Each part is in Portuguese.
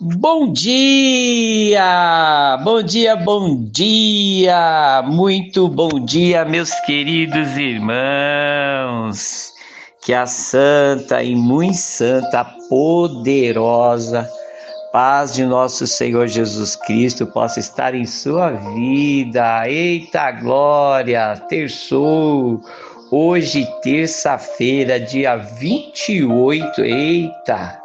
Bom dia! Bom dia, bom dia! Muito bom dia, meus queridos irmãos! Que a santa e muito santa, poderosa paz de nosso Senhor Jesus Cristo possa estar em sua vida. Eita glória! Terçou! Hoje, terça-feira, dia 28. Eita!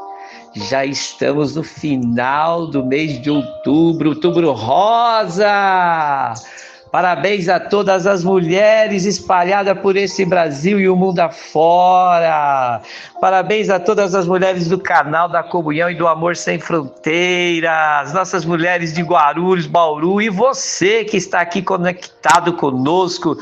Já estamos no final do mês de outubro, outubro rosa! Parabéns a todas as mulheres espalhadas por esse Brasil e o mundo afora. Parabéns a todas as mulheres do canal da Comunhão e do Amor Sem Fronteiras, nossas mulheres de Guarulhos, Bauru e você que está aqui conectado conosco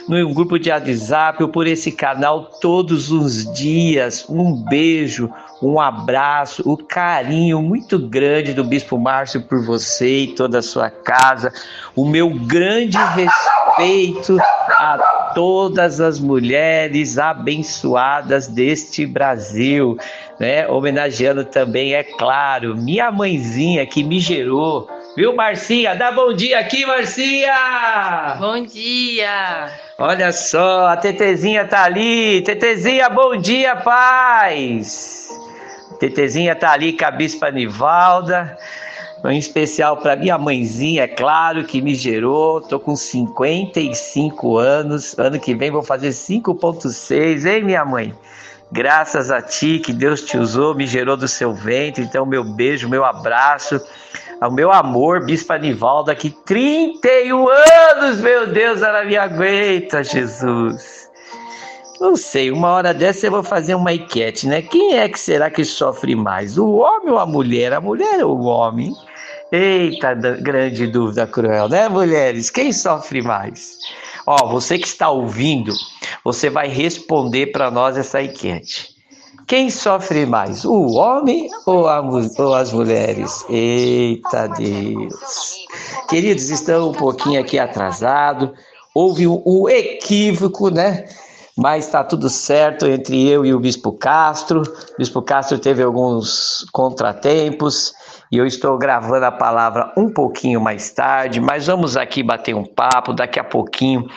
no grupo de WhatsApp ou por esse canal todos os dias. Um beijo, um abraço, o carinho muito grande do Bispo Márcio por você e toda a sua casa, o meu grande respeito a todas as mulheres abençoadas deste Brasil, né? Homenageando também, é claro, minha mãezinha que me gerou, viu, Marcinha? Dá bom dia aqui, Marcinha! Bom dia! Olha só, a Tetezinha tá ali. Tetezinha, bom dia, paz! Tetezinha tá ali com a Bispa Nivalda, em especial para minha mãezinha, é claro, que me gerou. Tô com 55 anos, ano que vem vou fazer 5,6, hein, minha mãe? Graças a ti, que Deus te usou, me gerou do seu ventre. Então, meu beijo, meu abraço, ao meu amor, Bispa Nivalda, que 31 anos, meu Deus, ela me aguenta, Jesus. Não sei, uma hora dessa eu vou fazer uma enquete, né? Quem é que será que sofre mais? O homem ou a mulher? A mulher ou o homem? Eita, grande dúvida cruel, né, mulheres? Quem sofre mais? Ó, você que está ouvindo, você vai responder para nós essa enquete. Quem sofre mais? O homem ou as mulheres? Eita Deus! Queridos, estamos um pouquinho aqui atrasado. Houve um equívoco, né? Mas está tudo certo entre eu e o Bispo Castro. O Bispo Castro teve alguns contratempos e eu estou gravando a palavra um pouquinho mais tarde, mas vamos aqui bater um papo. Daqui a pouquinho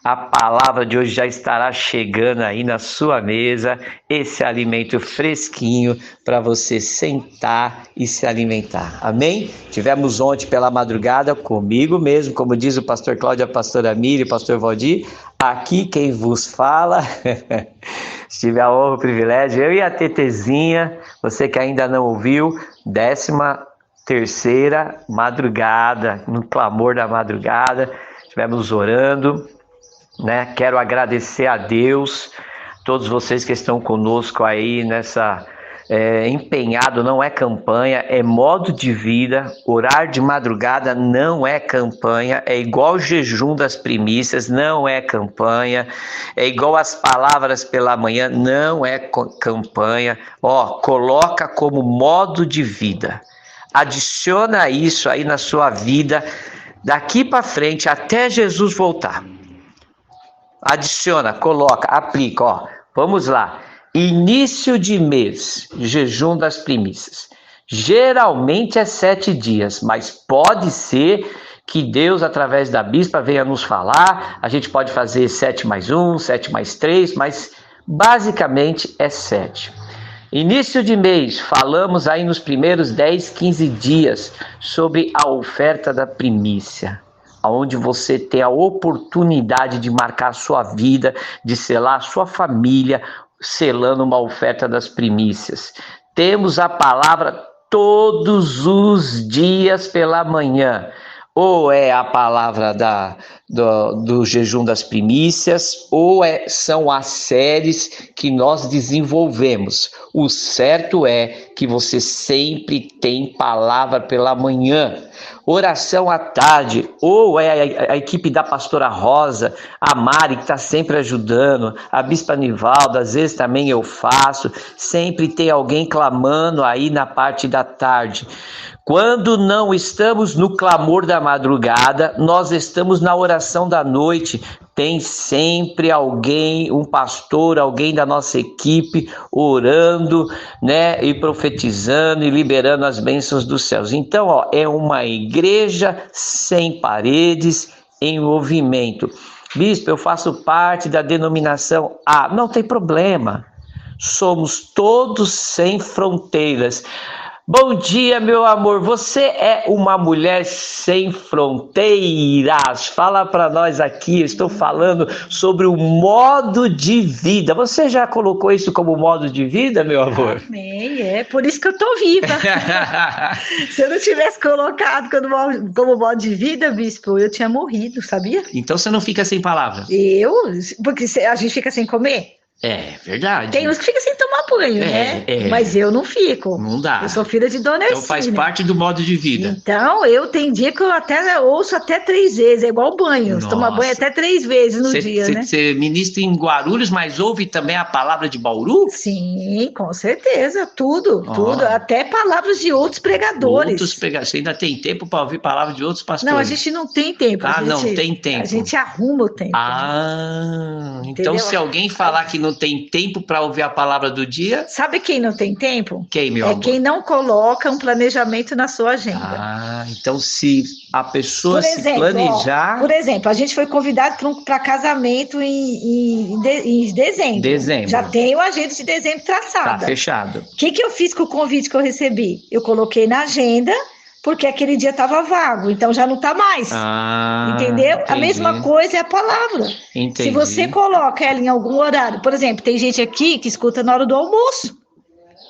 a palavra de hoje já estará chegando aí na sua mesa, esse alimento fresquinho para você sentar e se alimentar. Amém? Tivemos ontem pela madrugada comigo mesmo, como diz o pastor Cláudio, a pastora Miriam, o pastor Valdir, aqui quem vos fala. Tive a honra, o privilégio, eu e a Tetezinha, você que ainda não ouviu, 13ª madrugada, no clamor da madrugada, estivemos orando, né? Quero agradecer a Deus, todos vocês que estão conosco aí nessa empenhado, não é campanha, é modo de vida. Orar de madrugada não é campanha, é igual o jejum das primícias, não é campanha, é igual as palavras pela manhã, não é campanha. Ó, coloca como modo de vida, adiciona isso aí na sua vida, daqui para frente até Jesus voltar. Adiciona, coloca, aplica, ó. Vamos lá. Início de mês, jejum das primícias. Geralmente é 7 dias, mas pode ser que Deus, através da bispa, venha nos falar. A gente pode fazer 7 mais 1, 7 mais 3, mas basicamente é 7. Início de mês, falamos aí nos primeiros 10, 15 dias sobre a oferta da primícia, onde você tem a oportunidade de marcar a sua vida, de selar a sua família, selando uma oferta das primícias. Temos a palavra todos os dias pela manhã. Ou é a palavra do jejum das primícias, ou são as séries que nós desenvolvemos. O certo é que você sempre tem palavra pela manhã, oração à tarde, ou é a equipe da pastora Rosa, a Mari, que está sempre ajudando, a Bispa Nivalda, às vezes também eu faço, sempre tem alguém clamando aí na parte da tarde. Quando não estamos no clamor da madrugada, nós estamos na oração da noite, tem sempre alguém, um pastor, alguém da nossa equipe orando, né, e profetizando e liberando as bênçãos dos céus. Então, ó, é uma igreja sem paredes, em movimento. Bispo, eu faço parte da denominação A. Não tem problema. Somos todos sem fronteiras. Bom dia, meu amor. Você é uma mulher sem fronteiras. Fala para nós aqui. Eu estou falando sobre o modo de vida. Você já colocou isso como modo de vida, meu amor? Amém. É por isso que eu tô viva. Se eu não tivesse colocado como modo de vida, bispo, eu tinha morrido, sabia? Então você não fica sem palavras. Porque a gente fica sem comer. É verdade. Tem uns que ficam sem tomar banho, né? Mas eu não fico. Não dá. Eu sou filha de Dona Ercília. Então faz parte do modo de vida. Então, eu tenho dia que eu até ouço até 3 vezes, é igual banho. Você toma banho até 3 vezes no dia, né? Você ministra em Guarulhos, mas ouve também a palavra de Bauru? Sim, com certeza, tudo, até palavras de outros pregadores. Você ainda tem tempo para ouvir palavras de outros pastores? Não, a gente não tem tempo. Não tem tempo. A gente arruma o tempo. Então se alguém falar que não tem tempo para ouvir a palavra do dia... Sabe quem não tem tempo? Quem, meu amor? É quem não coloca um planejamento na sua agenda. Então se a pessoa se planejar... Por exemplo, a gente foi convidado para casamento em dezembro. Já tenho a agenda de dezembro traçada. Tá fechado. O que eu fiz com o convite que eu recebi? Eu coloquei na agenda... porque aquele dia estava vago, então já não está mais. Entendeu? Entendi. A mesma coisa é a palavra. Entendi. Se você coloca ela em algum horário, por exemplo, tem gente aqui que escuta na hora do almoço.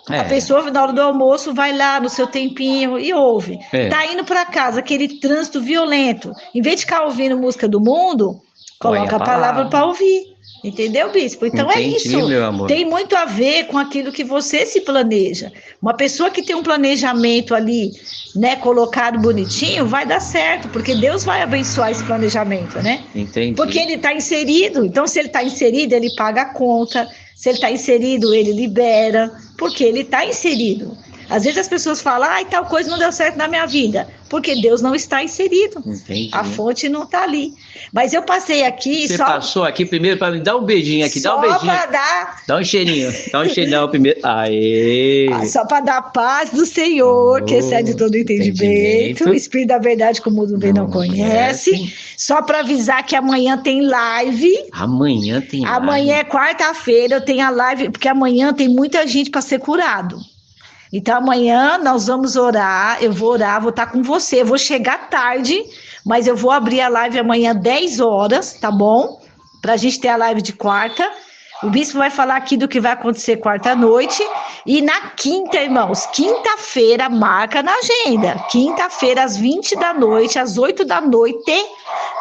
A pessoa, na hora do almoço, vai lá no seu tempinho e ouve. Tá indo para casa, aquele trânsito violento. Em vez de ficar ouvindo música do mundo, coloca a palavra para ouvir. Entendeu, bispo? Então é isso. Meu amor. Tem muito a ver com aquilo que você se planeja. Uma pessoa que tem um planejamento ali, né, colocado bonitinho, vai dar certo, porque Deus vai abençoar esse planejamento, né? Entendi. Porque ele está inserido. Então, se ele está inserido, ele paga a conta. Se ele está inserido, ele libera, porque ele está inserido. Às vezes as pessoas falam, tal coisa não deu certo na minha vida, porque Deus não está inserido. Entendi. A fonte não está ali. Mas eu passei aqui... Você passou aqui primeiro para me dar um beijinho aqui, dá um beijinho. Só para dar... Dá um cheirinho primeiro. Aê! Só para dar a paz do Senhor, que excede todo entendimento. O Espírito da verdade que o mundo vê não conhece. Só para avisar que amanhã tem live. Amanhã tem live? Amanhã é quarta-feira, eu tenho a live, porque amanhã tem muita gente para ser curado. Então, amanhã nós vamos orar, eu vou orar, vou estar com você, eu vou chegar tarde, mas eu vou abrir a live amanhã 10 horas, tá bom? Para a gente ter a live de quarta. O bispo vai falar aqui do que vai acontecer quarta-noite. E na quinta, irmãos, quinta-feira, marca na agenda. Quinta-feira, às 20 da noite, às 8 da noite,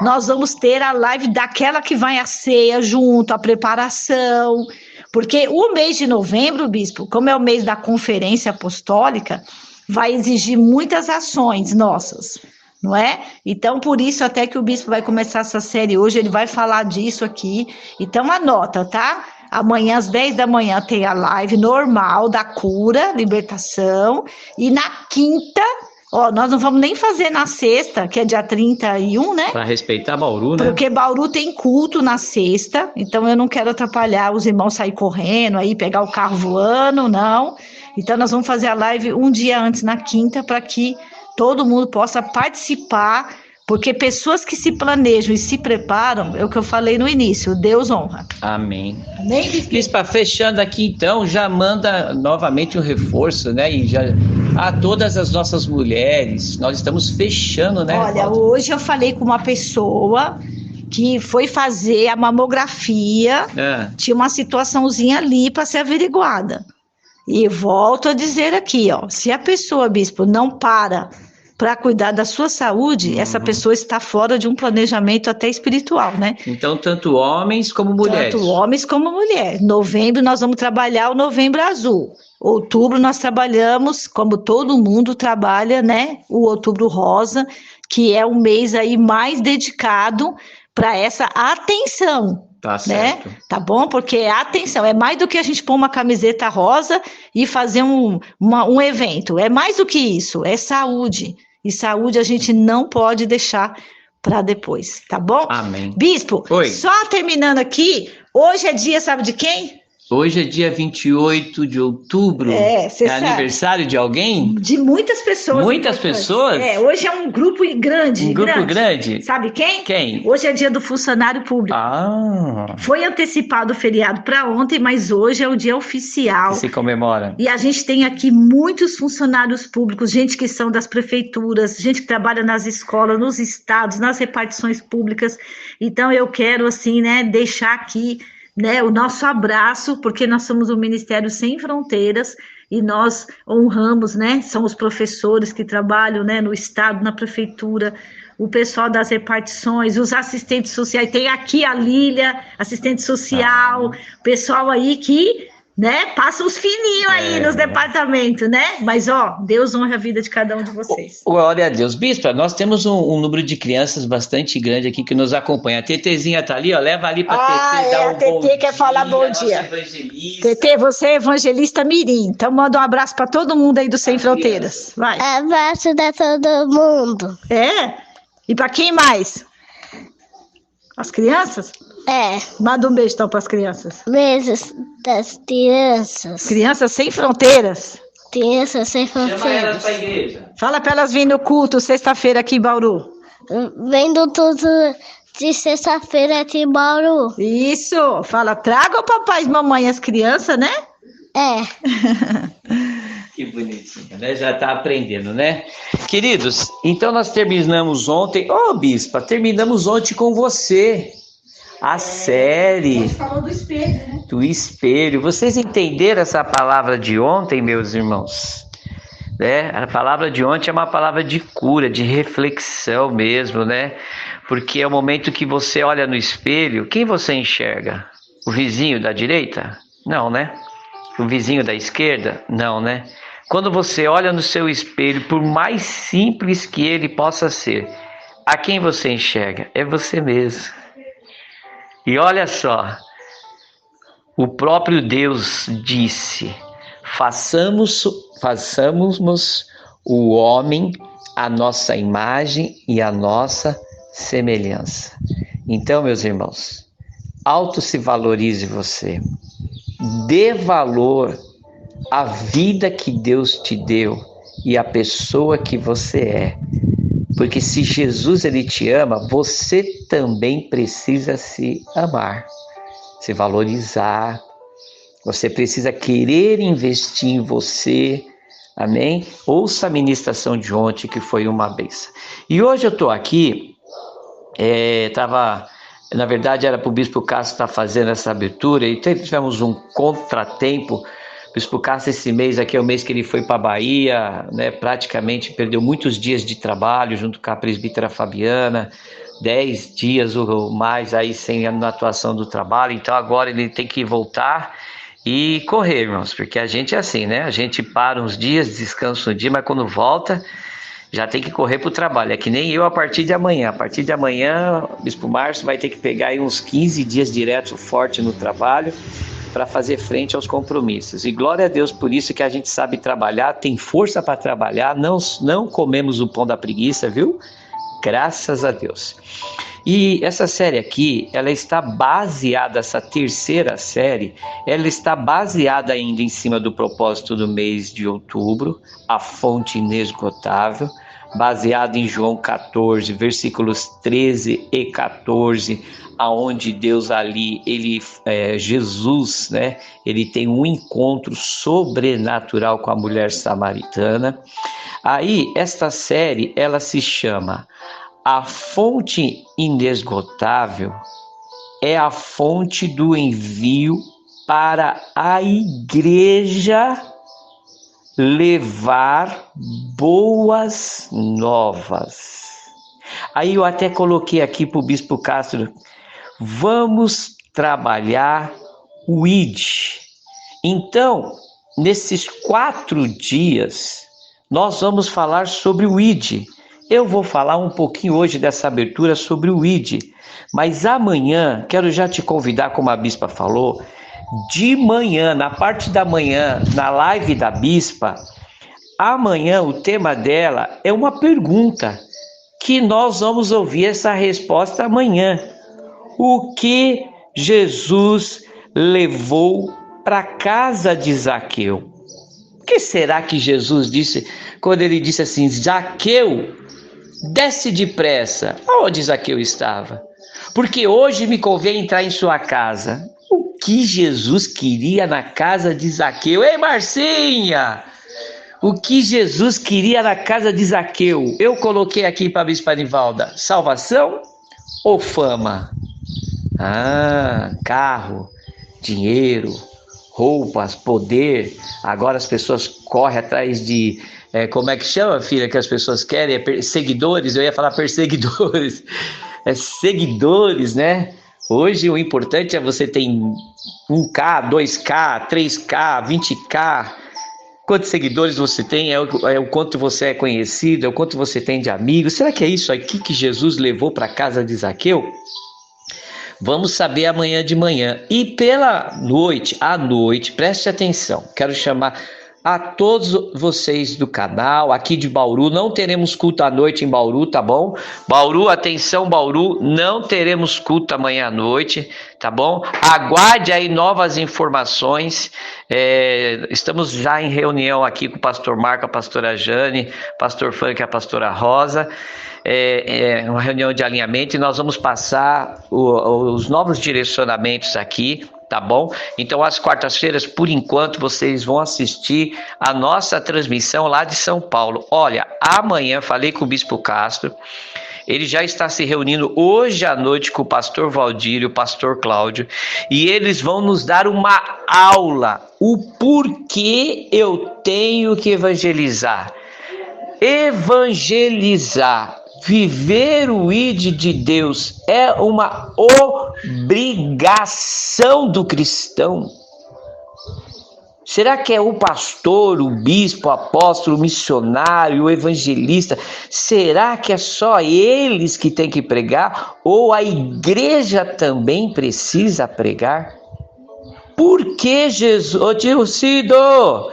nós vamos ter a live daquela que vai a ceia junto, a preparação... Porque o mês de novembro, bispo, como é o mês da conferência apostólica, vai exigir muitas ações nossas, não é? Então, por isso, até que o bispo vai começar essa série hoje, ele vai falar disso aqui. Então, anota, tá? Amanhã, às 10 da manhã, tem a live normal da cura, libertação. E na quinta... nós não vamos nem fazer na sexta, que é dia 31, né? Para respeitar Bauru, né? Porque Bauru tem culto na sexta, então eu não quero atrapalhar os irmãos sair correndo, aí pegar o carro voando, não. Então nós vamos fazer a live um dia antes, na quinta, para que todo mundo possa participar, porque pessoas que se planejam e se preparam, é o que eu falei no início, Deus honra. Amém. Bispa, fechando aqui então, já manda novamente um reforço, né? E já a todas as nossas mulheres, nós estamos fechando, né? Olha, hoje eu falei com uma pessoa que foi fazer a mamografia, tinha uma situaçãozinha ali para ser averiguada. E volto a dizer aqui, se a pessoa, bispo, não para cuidar da sua saúde, essa pessoa está fora de um planejamento até espiritual, né? Então, tanto homens como mulheres. Tanto homens como mulheres. Novembro nós vamos trabalhar o Novembro Azul. Outubro nós trabalhamos, como todo mundo trabalha, né? O Outubro Rosa, que é um mês aí mais dedicado para essa atenção. Tá certo. Né? Tá bom? Porque atenção, é mais do que a gente pôr uma camiseta rosa e fazer um evento. É mais do que isso, é saúde. E saúde a gente não pode deixar para depois, tá bom? Amém. Bispo, Oi. só terminando aqui, hoje é dia, sabe de quem? Hoje é dia 28 de outubro. Você sabe. Aniversário de alguém? De muitas pessoas. Muitas pessoas? Hoje é um grupo grande. Um grupo grande? Sabe quem? Quem? Hoje é dia do funcionário público. Foi antecipado o feriado para ontem, mas hoje é o dia oficial. Que se comemora. E a gente tem aqui muitos funcionários públicos, gente que são das prefeituras, gente que trabalha nas escolas, nos estados, nas repartições públicas. Então eu quero, assim, né, deixar aqui, né, o nosso abraço, porque nós somos o Ministério Sem Fronteiras e nós honramos, né, são os professores que trabalham, né, no estado, na prefeitura, o pessoal das repartições, os assistentes sociais, tem aqui a Lília, assistente social, pessoal aí que, né, passa os fininhos aí nos departamentos, né, mas ó, Deus honra a vida de cada um de vocês. Glória a Deus. Bispo, nós temos um número de crianças bastante grande aqui que nos acompanha. A Tetezinha tá ali, ó, leva ali pra Tetê dar um bom dia. A Tetê quer falar bom dia. Tetê, você é evangelista mirim, então manda um abraço pra todo mundo aí do Sem Fronteiras, vai. Abraço da todo mundo. E pra quem mais? As crianças? Manda um beijo então pras crianças. Beijos das crianças. Crianças Sem Fronteiras. Crianças Sem Fronteiras. Chama elas pra igreja. Fala pra elas virem no culto sexta-feira aqui em Bauru. Vendo tudo de sexta-feira aqui em Bauru. Isso, fala, traga o papai e mamãe as crianças, né? Que bonitinho, né? Já tá aprendendo, né? Queridos, então nós terminamos ontem, bispa, terminamos ontem com você. A série. A gente falou do espelho, né? Do espelho. Vocês entenderam essa palavra de ontem, meus irmãos? Né? A palavra de ontem é uma palavra de cura, de reflexão mesmo, né? Porque é o momento que você olha no espelho, quem você enxerga? O vizinho da direita? Não, né? O vizinho da esquerda? Não, né? Quando você olha no seu espelho, por mais simples que ele possa ser, a quem você enxerga? É você mesmo. E olha só, o próprio Deus disse, façamos o homem a nossa imagem e a nossa semelhança. Então, meus irmãos, se valorize você, dê valor à vida que Deus te deu e à pessoa que você é. Porque se Jesus ele te ama, você também precisa se amar, se valorizar. Você precisa querer investir em você. Amém? Ouça a ministração de ontem, que foi uma bênção. E hoje eu estou aqui, na verdade era para o Bispo Castro estar fazendo essa abertura, e tivemos um contratempo. O Bispo Castro, esse mês aqui é o mês que ele foi para a Bahia, né, praticamente perdeu muitos dias de trabalho junto com a presbítera Fabiana, 10 dias ou mais aí sem a atuação do trabalho, então agora ele tem que voltar e correr, irmãos, porque a gente é assim, né? A gente para uns dias, descansa um dia, mas quando volta já tem que correr para o trabalho. É que nem eu a partir de amanhã. A partir de amanhã, o Bispo Márcio vai ter que pegar aí uns 15 dias direto forte no trabalho, para fazer frente aos compromissos. E glória a Deus por isso que a gente sabe trabalhar, tem força para trabalhar, não comemos o pão da preguiça, viu? Graças a Deus. E essa série aqui, ela está baseada, essa terceira série, ela está baseada ainda em cima do propósito do mês de outubro, a fonte inesgotável, baseado em João 14, versículos 13 e 14, aonde Deus ali, Jesus, né, ele tem um encontro sobrenatural com a mulher samaritana. Aí, esta série, ela se chama A Fonte Inesgotável, é a fonte do envio para a igreja levar boas novas. Aí eu até coloquei aqui para o Bispo Castro, vamos trabalhar o ID. Então, nesses 4 dias, nós vamos falar sobre o ID. Eu vou falar um pouquinho hoje dessa abertura sobre o ID, mas amanhã, quero já te convidar, como a Bispa falou, de manhã, na parte da manhã, na live da Bispa, amanhã o tema dela é uma pergunta. que nós vamos ouvir essa resposta amanhã. O que Jesus levou para a casa de Zaqueu? O que será que Jesus disse quando ele disse assim: Zaqueu, desce depressa? Onde Zaqueu estava? Porque hoje me convém entrar em sua casa. O que Jesus queria na casa de Zaqueu? Ei, Marcinha! O que Jesus queria na casa de Zaqueu? Eu coloquei aqui para a Bispa Nivalda: salvação ou fama? Carro, dinheiro, roupas, poder. Agora as pessoas correm atrás de... como é que chama, filha, que as pessoas querem? Seguidores, eu ia falar perseguidores. Seguidores, né? Hoje o importante é você ter 1K, 2K, 3K, 20K. Quantos seguidores você tem, é o quanto você é conhecido, é o quanto você tem de amigos. Será que é isso aqui que Jesus levou para a casa de Zaqueu? Vamos saber amanhã de manhã. E pela noite, à noite, preste atenção, quero chamar a todos vocês do canal, aqui de Bauru. Não teremos culto à noite em Bauru, tá bom? Bauru, atenção Bauru, não teremos culto amanhã à noite, tá bom? Aguarde aí novas informações. Estamos já em reunião aqui com o pastor Marco, a pastora Jane, pastor Frank e a pastora Rosa. Uma reunião de alinhamento, e nós vamos passar os novos direcionamentos aqui, tá bom? Então, às quartas-feiras, por enquanto, vocês vão assistir a nossa transmissão lá de São Paulo. Olha, amanhã, falei com o Bispo Castro, ele já está se reunindo hoje à noite com o pastor Valdir e o pastor Cláudio, e eles vão nos dar uma aula, o porquê eu tenho que evangelizar. Evangelizar, viver o ID de Deus é uma obrigação do cristão. Será que é o pastor, o bispo, o apóstolo, o missionário, o evangelista? Será que é só eles que têm que pregar? Ou a igreja também precisa pregar? Por que Jesus... Ô tio Cido,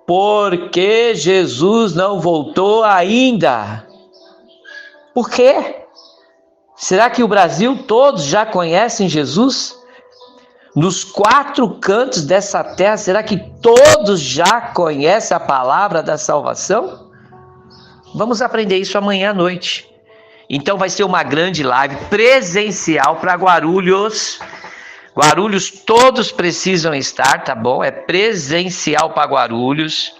por que Jesus não voltou ainda? Por quê? Será que o Brasil todos já conhecem Jesus? Nos 4 cantos dessa terra, será que todos já conhecem a palavra da salvação? Vamos aprender isso amanhã à noite. Então vai ser uma grande live presencial para Guarulhos. Guarulhos todos precisam estar, tá bom? É presencial para Guarulhos.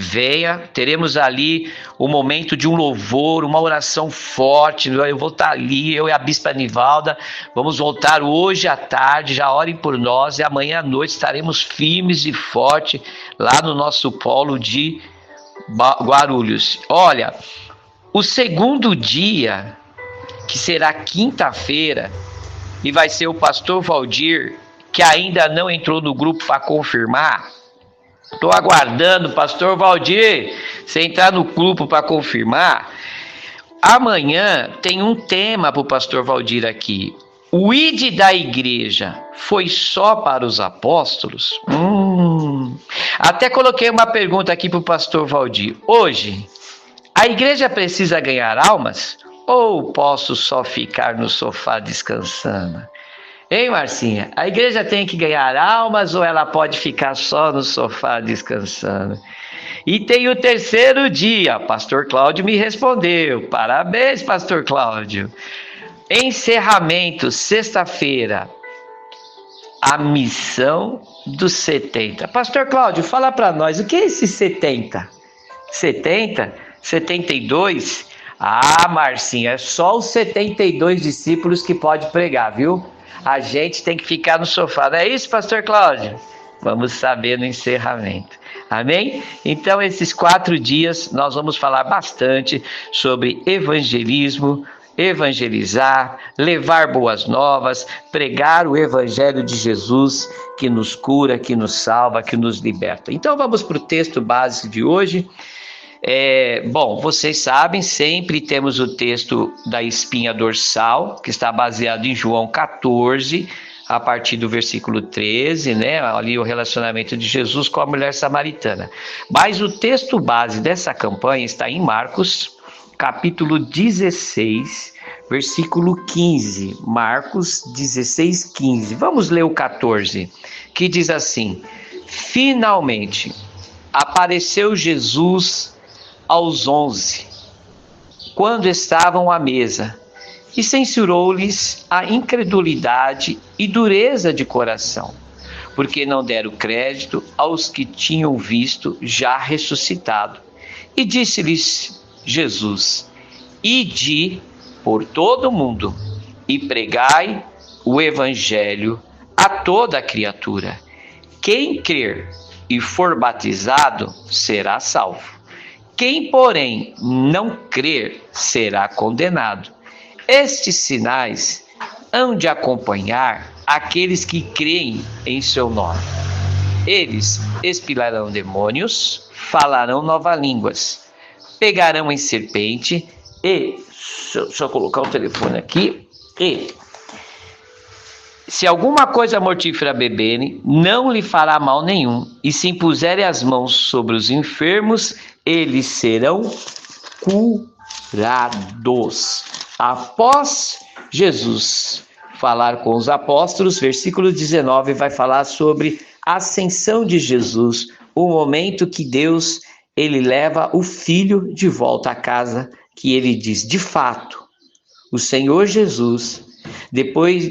Venha, teremos ali o momento de um louvor, uma oração forte. Eu vou estar ali, eu e a Bispa Nivalda, vamos voltar hoje à tarde, já orem por nós, e amanhã à noite estaremos firmes e fortes lá no nosso polo de Guarulhos. Olha, o segundo dia, que será quinta-feira, e vai ser o pastor Valdir, que ainda não entrou no grupo para confirmar. Estou aguardando, pastor Valdir, você entrar no grupo para confirmar. Amanhã tem um tema para o pastor Valdir aqui. O ID da igreja foi só para os apóstolos? Até coloquei uma pergunta aqui para o pastor Valdir. Hoje, a igreja precisa ganhar almas? Ou posso só ficar no sofá descansando? Hein, Marcinha? A igreja tem que ganhar almas ou ela pode ficar só no sofá descansando? E tem o terceiro dia, pastor Cláudio me respondeu. Parabéns, pastor Cláudio. Encerramento, sexta-feira. A missão dos 70. Pastor Cláudio, fala para nós, o que é esse 70? 70? 72? Marcinha, é só os 72 discípulos que pode pregar, viu? A gente tem que ficar no sofá, não é isso, pastor Cláudio? Vamos saber no encerramento, amém? Então, esses 4 dias, nós vamos falar bastante sobre evangelismo, evangelizar, levar boas novas, pregar o evangelho de Jesus, que nos cura, que nos salva, que nos liberta. Então, vamos para o texto básico de hoje. Bom, vocês sabem, sempre temos o texto da espinha dorsal, que está baseado em João 14, a partir do versículo 13, né? Ali o relacionamento de Jesus com a mulher samaritana. Mas o texto base dessa campanha está em Marcos, capítulo 16, versículo 15. Marcos 16, 15. Vamos ler o 14, que diz assim: finalmente apareceu Jesus aos 11, quando estavam à mesa, e censurou-lhes a incredulidade e dureza de coração, porque não deram crédito aos que tinham visto já ressuscitado. E disse-lhes Jesus: ide por todo o mundo e pregai o evangelho a toda criatura. Quem crer e for batizado será salvo. Quem, porém, não crer será condenado. Estes sinais hão de acompanhar aqueles que creem em seu nome. Eles expilarão demônios, falarão novas línguas, pegarão em serpente e, só colocar o telefone aqui, e se alguma coisa mortífera beberem, não lhe fará mal nenhum, e se impuserem as mãos sobre os enfermos, eles serão curados. Após Jesus falar com os apóstolos, versículo 19 vai falar sobre a ascensão de Jesus, o momento que Deus ele leva o filho de volta à casa, que ele diz: de fato, o Senhor Jesus, depois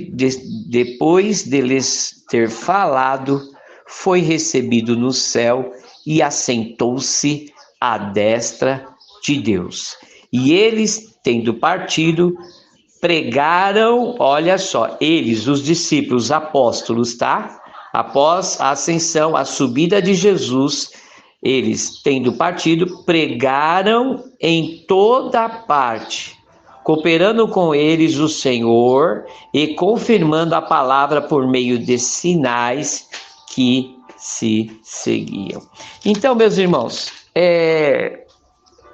de lhes ter falado, foi recebido no céu e assentou-se à destra de Deus. E eles, tendo partido, pregaram, olha só, eles, os discípulos, os apóstolos, tá? Após a ascensão, a subida de Jesus, eles, tendo partido, pregaram em toda parte, cooperando com eles o Senhor e confirmando a palavra por meio de sinais que se seguiam. Então, meus irmãos,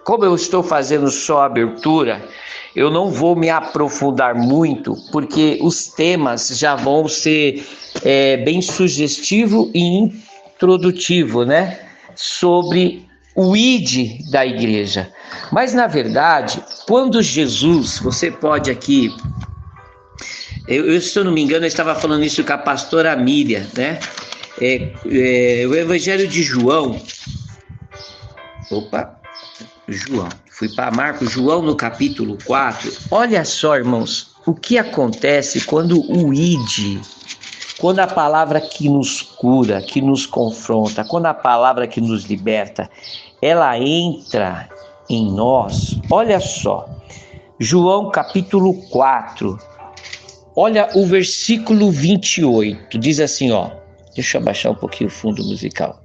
como eu estou fazendo só a abertura, eu não vou me aprofundar muito, porque os temas já vão ser bem sugestivo e introdutivo, né? Sobre o ID da igreja. Mas, na verdade, quando Jesus, você pode aqui, se eu não me engano, eu estava falando isso com a pastora Miriam, né? O Evangelho de João, João, fui para Marcos, João no capítulo 4, olha só, irmãos, o que acontece quando o ID, quando a palavra que nos cura, que nos confronta, quando a palavra que nos liberta, ela entra em nós. Olha só, João capítulo 4, olha o versículo 28, diz assim, ó, deixa eu abaixar um pouquinho o fundo musical.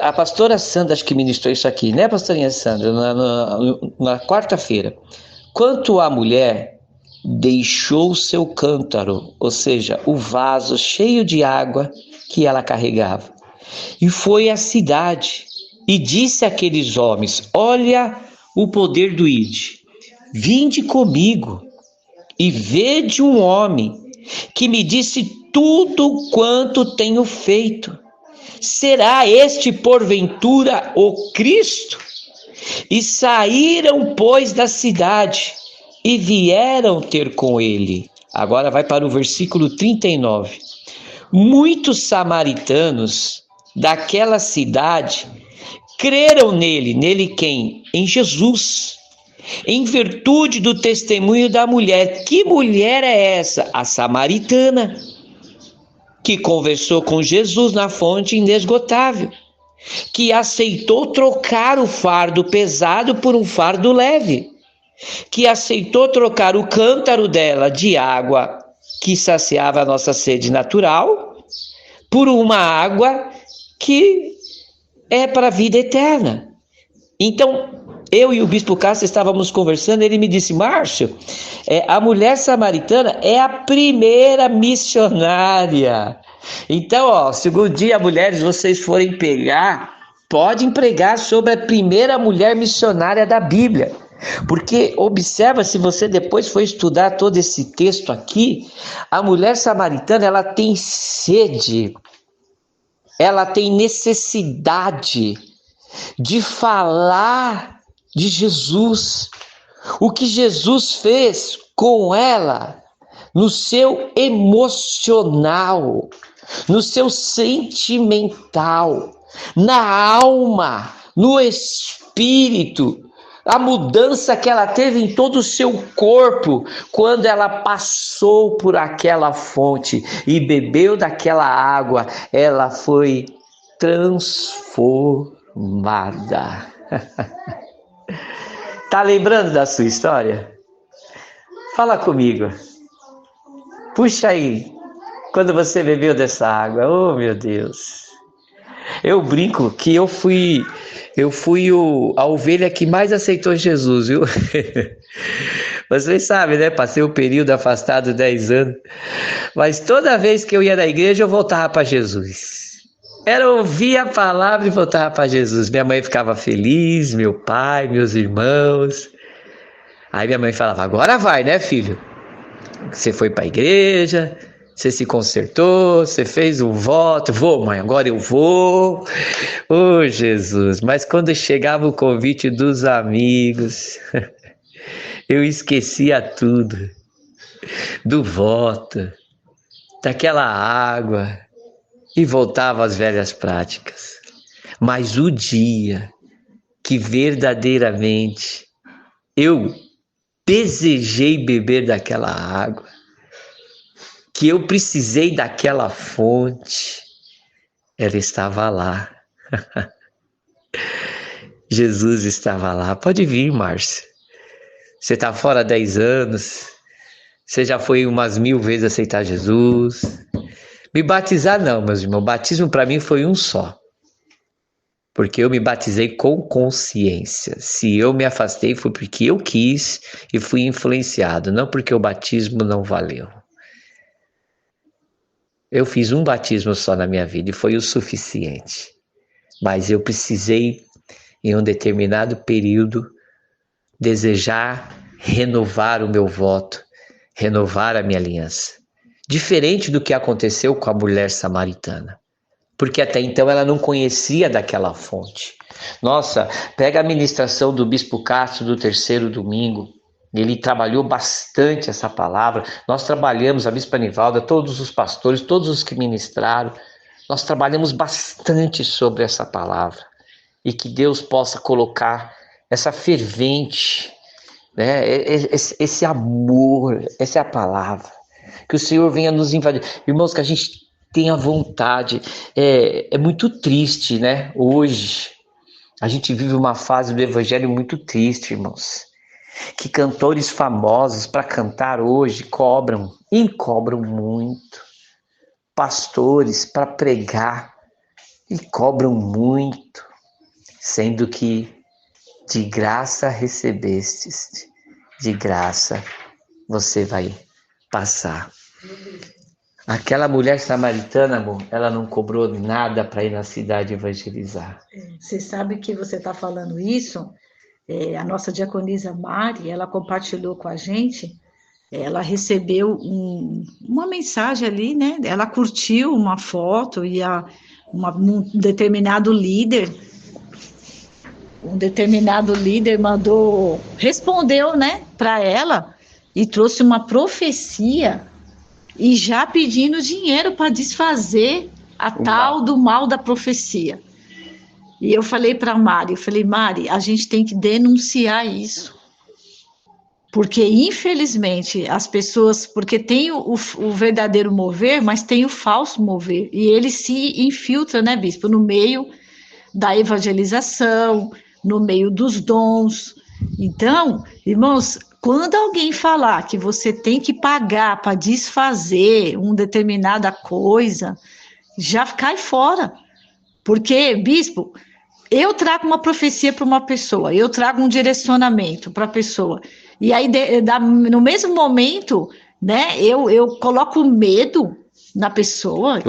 A pastora Sandra, acho que ministrou isso aqui, né, pastorinha Sandra, na quarta-feira. Quanto a mulher deixou seu cântaro, ou seja, o vaso cheio de água que ela carregava, e foi à cidade e disse àqueles homens: olha o poder do ID, vinde comigo e vede um homem que me disse tudo quanto tenho feito. Será este porventura o Cristo? E saíram, pois, da cidade e vieram ter com ele. Agora vai para o versículo 39. Muitos samaritanos daquela cidade creram nele quem? Em Jesus, em virtude do testemunho da mulher. Que mulher é essa? A samaritana, que conversou com Jesus na fonte inesgotável, que aceitou trocar o fardo pesado por um fardo leve, que aceitou trocar o cântaro dela de água que saciava a nossa sede natural por uma água que é para a vida eterna. Então, eu e o bispo Castro estávamos conversando, ele me disse: Márcio, a mulher samaritana é a primeira missionária. Então, ó, se algum dia, mulheres, vocês forem pegar, podem pregar sobre a primeira mulher missionária da Bíblia. Porque observa, se você depois for estudar todo esse texto aqui, a mulher samaritana, ela tem sede, ela tem necessidade de falar de Jesus, o que Jesus fez com ela, no seu emocional, no seu sentimental, na alma, no espírito, a mudança que ela teve em todo o seu corpo quando ela passou por aquela fonte e bebeu daquela água, ela foi transformada. Tá lembrando da sua história? Fala comigo. Puxa aí, quando você bebeu dessa água, oh meu Deus. Eu brinco que eu fui a ovelha que mais aceitou Jesus, viu? Vocês sabem, né? Passei o período afastado 10 anos. Mas toda vez que eu ia na igreja, eu voltava para Jesus. Era ouvir a palavra e voltava para Jesus. Minha mãe ficava feliz, meu pai, meus irmãos. Aí minha mãe falava, agora vai, né, filho? Você foi para a igreja, você se consertou, você fez um voto. Vou, mãe, agora eu vou. Oh, Jesus. Mas quando chegava o convite dos amigos, eu esquecia tudo. Do voto, daquela água, e voltava às velhas práticas. Mas o dia que verdadeiramente eu desejei beber daquela água, que eu precisei daquela fonte, ela estava lá. Jesus estava lá. Pode vir, Márcia. Você está fora há 10 anos, você já foi umas 1000 vezes aceitar Jesus. Me batizar não, meus irmãos, o batismo para mim foi um só. Porque eu me batizei com consciência. Se eu me afastei foi porque eu quis e fui influenciado, não porque o batismo não valeu. Eu fiz um batismo só na minha vida e foi o suficiente. Mas eu precisei, em um determinado período, desejar renovar o meu voto, renovar a minha aliança. Diferente do que aconteceu com a mulher samaritana. Porque até então ela não conhecia daquela fonte. Nossa, pega a ministração do Bispo Castro do terceiro domingo. Ele trabalhou bastante essa palavra. Nós trabalhamos, a Bispa Nivalda, todos os pastores, todos os que ministraram, nós trabalhamos bastante sobre essa palavra. E que Deus possa colocar essa fervente, né, esse amor, essa é a palavra. Que o Senhor venha nos invadir. Irmãos, que a gente tenha vontade. É muito triste, né? Hoje, a gente vive uma fase do evangelho muito triste, irmãos. Que cantores famosos para cantar hoje cobram muito. Pastores para pregar e cobram muito. Sendo que de graça recebestes, de graça você vai passar. Aquela mulher samaritana, amor, ela não cobrou nada para ir na cidade evangelizar. Você sabe que você está falando isso? A nossa diaconisa Mari, ela compartilhou com a gente, ela recebeu uma mensagem ali, né? Ela curtiu uma foto e um determinado líder respondeu, né, para ela e trouxe uma profecia e já pedindo dinheiro para desfazer tal do mal da profecia. E eu falei para Mari, Mari, a gente tem que denunciar isso. Porque, infelizmente, as pessoas, porque tem o verdadeiro mover, mas tem o falso mover. E ele se infiltra, né, bispo, no meio da evangelização, no meio dos dons. Então, irmãos, quando alguém falar que você tem que pagar para desfazer uma determinada coisa, já cai fora. Porque, bispo, eu trago uma profecia para uma pessoa, eu trago um direcionamento para a pessoa, e aí no mesmo momento, né, eu coloco medo na pessoa.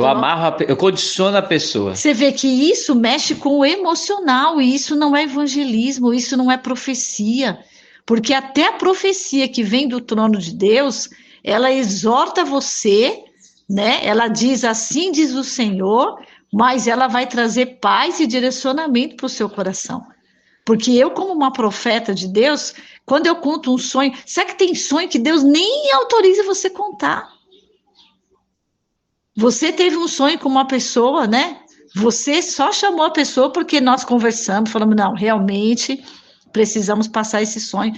Eu condiciono a pessoa. Você vê que isso mexe com o emocional, e isso não é evangelismo, isso não é profecia, porque até a profecia que vem do trono de Deus, ela exorta você, né? Ela diz, assim diz o Senhor, mas ela vai trazer paz e direcionamento para o seu coração. Porque eu, como uma profeta de Deus, quando eu conto um sonho, sabe que tem sonho que Deus nem autoriza você contar? Você teve um sonho com uma pessoa, né? Você só chamou a pessoa porque nós conversamos, falamos, não, realmente precisamos passar esse sonho.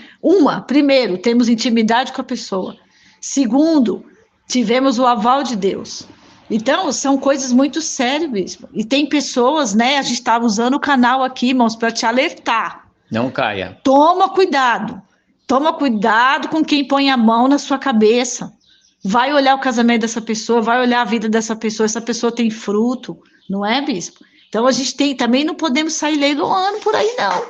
Primeiro, temos intimidade com a pessoa. Segundo, tivemos o aval de Deus. Então, são coisas muito sérias mesmo. E tem pessoas, né? A gente estava usando o canal aqui, irmãos, para te alertar. Não caia. Toma cuidado. Toma cuidado com quem põe a mão na sua cabeça. Vai olhar o casamento dessa pessoa, vai olhar a vida dessa pessoa. Essa pessoa tem fruto, não é, bispo? Então, a gente também não podemos sair leiloando por aí, não.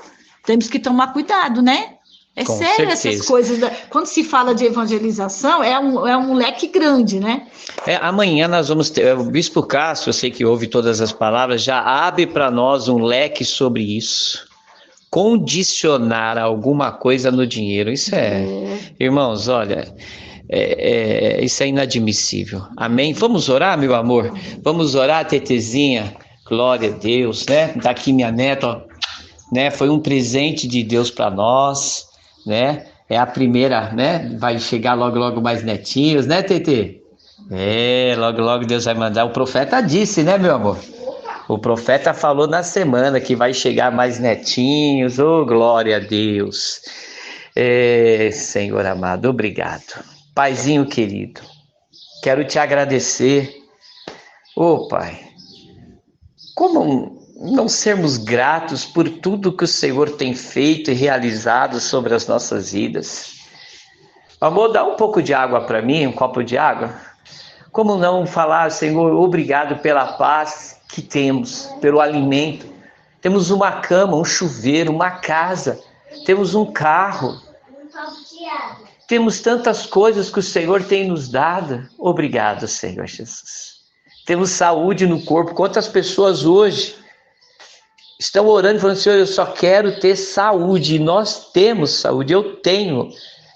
Temos que tomar cuidado, né? É Com sério certeza. essas coisas. Quando se fala de evangelização, é um leque grande, né? Amanhã nós vamos ter, o Bispo Cássio, eu sei que ouve todas as palavras, já abre para nós um leque sobre isso. Condicionar alguma coisa no dinheiro, isso irmãos, olha, isso é inadmissível. Amém? Vamos orar, meu amor? Vamos orar, Tetezinha? Glória a Deus, né? Tá aqui minha neta, ó, né? Foi um presente de Deus para nós, né? É a primeira, né? Vai chegar logo, logo mais netinhos, né, Tetê? Logo, logo Deus vai mandar. O profeta disse, né, meu amor? O profeta falou na semana que vai chegar mais netinhos. Oh, glória a Deus. Senhor amado, obrigado. Paizinho querido, quero te agradecer. Oh, Pai, como não sermos gratos por tudo que o Senhor tem feito e realizado sobre as nossas vidas. Amor, dá um pouco de água para mim, um copo de água. Como não falar, Senhor, obrigado pela paz que temos, pelo alimento. Temos uma cama, um chuveiro, uma casa, temos um carro. Temos tantas coisas que o Senhor tem nos dado. Obrigado, Senhor Jesus. Temos saúde no corpo. Quantas pessoas hoje estão orando e falando, Senhor, eu só quero ter saúde. E nós temos saúde, eu tenho.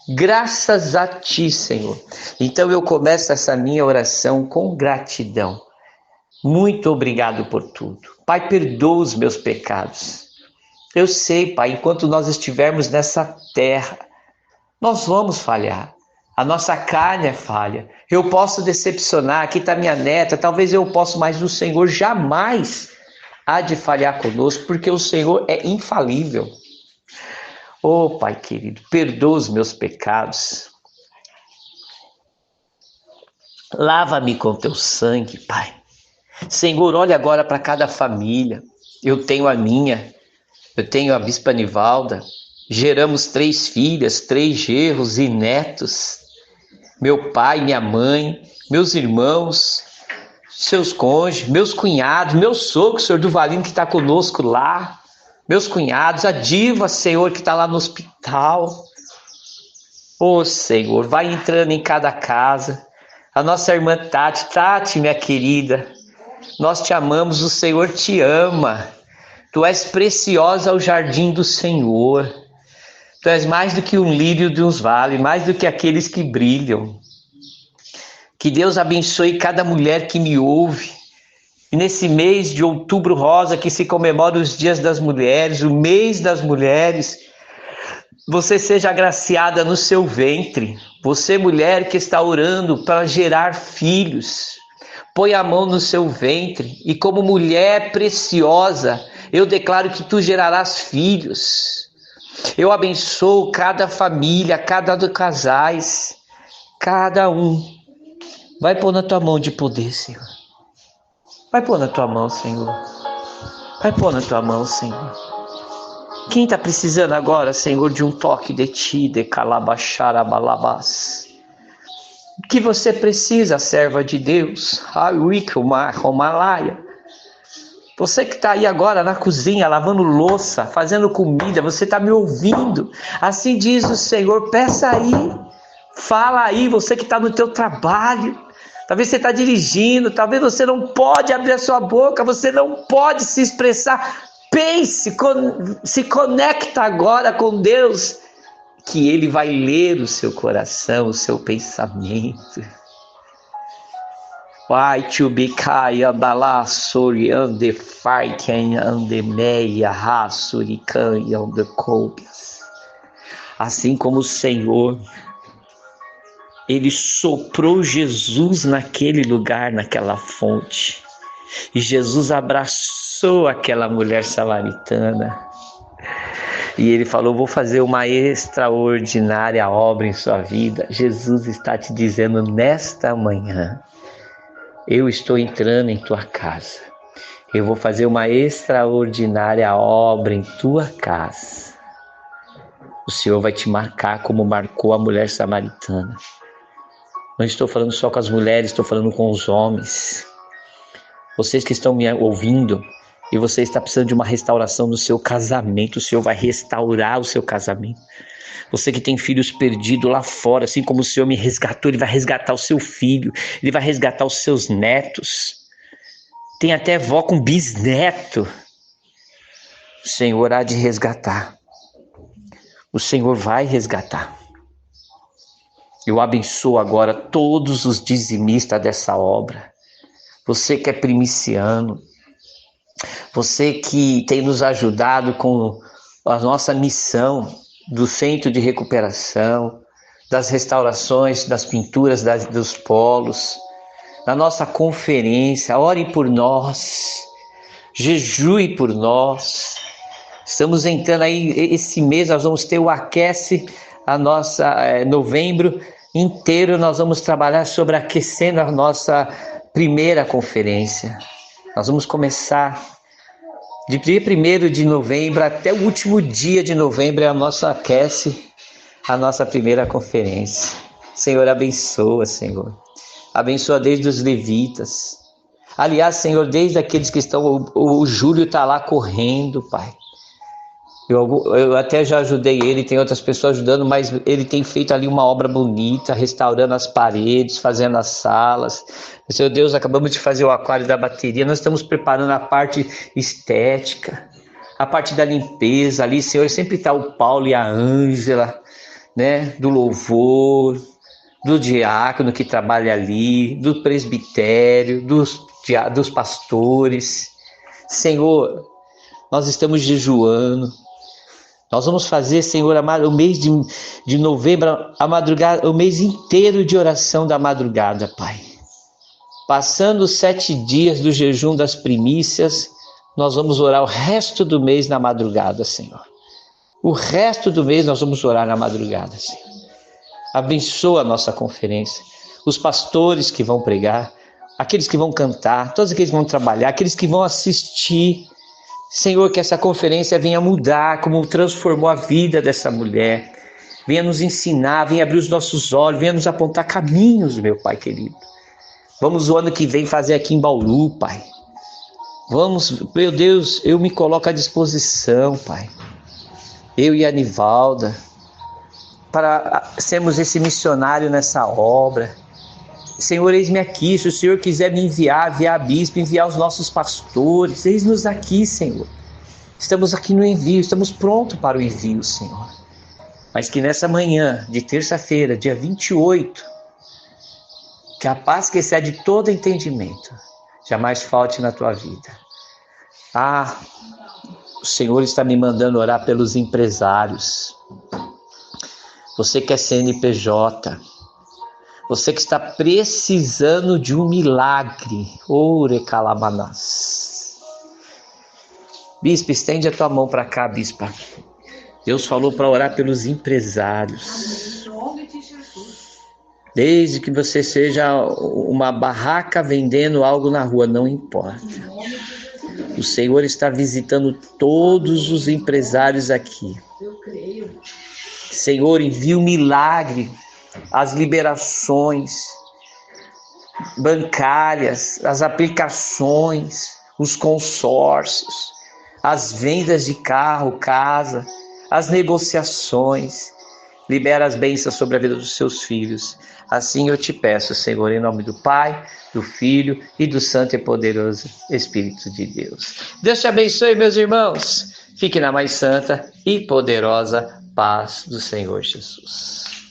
Graças a Ti, Senhor. Então eu começo essa minha oração com gratidão. Muito obrigado por tudo. Pai, perdoa os meus pecados. Eu sei, Pai, enquanto nós estivermos nessa terra, nós vamos falhar. A nossa carne é falha. Eu posso decepcionar. Aqui está minha neta. Talvez eu possa, mas o Senhor jamais há de falhar conosco, porque o Senhor é infalível. Oh, Pai querido, perdoa os meus pecados. Lava-me com teu sangue, Pai. Senhor, olha agora para cada família. Eu tenho a minha, eu tenho a Bispa Nivalda. Geramos 3 filhas, 3 genros e netos. Meu pai, minha mãe, meus irmãos, seus cônjuges, meus cunhados, meu sogro, o senhor Duvalino, que está conosco lá. Meus cunhados, a Diva, Senhor, que está lá no hospital. Ô, Senhor, vai entrando em cada casa. A nossa irmã Tati, minha querida, nós te amamos, o Senhor te ama. Tu és preciosa ao jardim do Senhor. Tu és mais do que um lírio de uns vales, mais do que aqueles que brilham. Que Deus abençoe cada mulher que me ouve. E nesse mês de Outubro Rosa, que se comemora os dias das mulheres, o mês das mulheres, você seja agraciada no seu ventre. Você, mulher que está orando para gerar filhos, põe a mão no seu ventre e como mulher preciosa, eu declaro que tu gerarás filhos. Eu abençoo cada família, cada dos casais, cada um. Vai pôr na tua mão de poder, Senhor. Vai pôr na tua mão, Senhor. Vai pôr na tua mão, Senhor. Quem está precisando agora, Senhor, de um toque de Ti, de calabacharabalabás? O que você precisa, serva de Deus? Malaya. Você que está aí agora na cozinha, lavando louça, fazendo comida, você está me ouvindo? Assim diz o Senhor, peça aí, fala aí, você que está no teu trabalho. Talvez você está dirigindo, talvez você não pode abrir a sua boca, você não pode se expressar. Pense, se conecta agora com Deus, que Ele vai ler o seu coração, o seu pensamento. Pai to be kai andala sori ande faiken ande meia rasurican ande copias. Assim como o Senhor, Ele soprou Jesus naquele lugar, naquela fonte. E Jesus abraçou aquela mulher samaritana. E Ele falou, vou fazer uma extraordinária obra em sua vida. Jesus está te dizendo nesta manhã, eu estou entrando em tua casa. Eu vou fazer uma extraordinária obra em tua casa. O Senhor vai te marcar como marcou a mulher samaritana. Não estou falando só com as mulheres, estou falando com os homens. Vocês que estão me ouvindo e você está precisando de uma restauração no seu casamento, o Senhor vai restaurar o seu casamento. Você que tem filhos perdidos lá fora, assim como o Senhor me resgatou, Ele vai resgatar o seu filho, Ele vai resgatar os seus netos. Tem até vó com bisneto. O Senhor há de resgatar. O Senhor vai resgatar. Eu abençoo agora todos os dizimistas dessa obra. Você que é primiciano, você que tem nos ajudado com a nossa missão do centro de recuperação, das restaurações, das pinturas dos polos, da nossa conferência, ore por nós, jejue por nós. Estamos entrando aí, esse mês nós vamos ter o Aquece, a nossa novembro inteiro nós vamos trabalhar sobre aquecendo a nossa primeira conferência. Nós vamos começar de 1º de novembro até o último dia de novembro, é a nossa Aquece, a nossa primeira conferência. Senhor, abençoa, Senhor. Abençoa desde os levitas. Aliás, Senhor, desde aqueles que estão, o Júlio está lá correndo, Pai. Eu até já ajudei ele, tem outras pessoas ajudando, mas ele tem feito ali uma obra bonita, restaurando as paredes, fazendo as salas. Senhor Deus, acabamos de fazer o aquário da bateria, nós estamos preparando a parte estética, a parte da limpeza ali, Senhor, sempre está o Paulo e a Ângela, né, do louvor, do diácono que trabalha ali, do presbitério, dos pastores. Senhor, nós estamos jejuando. Nós vamos fazer, Senhor amado, o mês de novembro, a madrugada, o mês inteiro de oração da madrugada, Pai. Passando os 7 dias do jejum das primícias, nós vamos orar o resto do mês na madrugada, Senhor. O resto do mês nós vamos orar na madrugada, Senhor. Abençoa a nossa conferência, os pastores que vão pregar, aqueles que vão cantar, todos aqueles que vão trabalhar, aqueles que vão assistir. Senhor, que essa conferência venha mudar, como transformou a vida dessa mulher. Venha nos ensinar, venha abrir os nossos olhos, venha nos apontar caminhos, meu Pai querido. Vamos o ano que vem fazer aqui em Bauru, Pai. Vamos, meu Deus, eu me coloco à disposição, Pai. Eu e a Anivalda, para sermos esse missionário nessa obra. Senhor, eis-me aqui, se o Senhor quiser me enviar a bispo, enviar os nossos pastores, eis-nos aqui, Senhor. Estamos aqui no envio, estamos prontos para o envio, Senhor. Mas que nessa manhã de terça-feira, dia 28, que a paz que excede todo entendimento jamais falte na tua vida. O Senhor está me mandando orar pelos empresários. Você que é CNPJ, você que está precisando de um milagre. Orecalamanás. Bispo, estende a tua mão para cá, bispa. Deus falou para orar pelos empresários. Desde que você seja uma barraca vendendo algo na rua, não importa. O Senhor está visitando todos os empresários aqui. Senhor, envia um milagre. As liberações bancárias, as aplicações, os consórcios, as vendas de carro, casa, as negociações. Libera as bênçãos sobre a vida dos seus filhos. Assim eu te peço, Senhor, em nome do Pai, do Filho e do Santo e Poderoso Espírito de Deus. Deus te abençoe, meus irmãos. Fique na mais santa e poderosa paz do Senhor Jesus.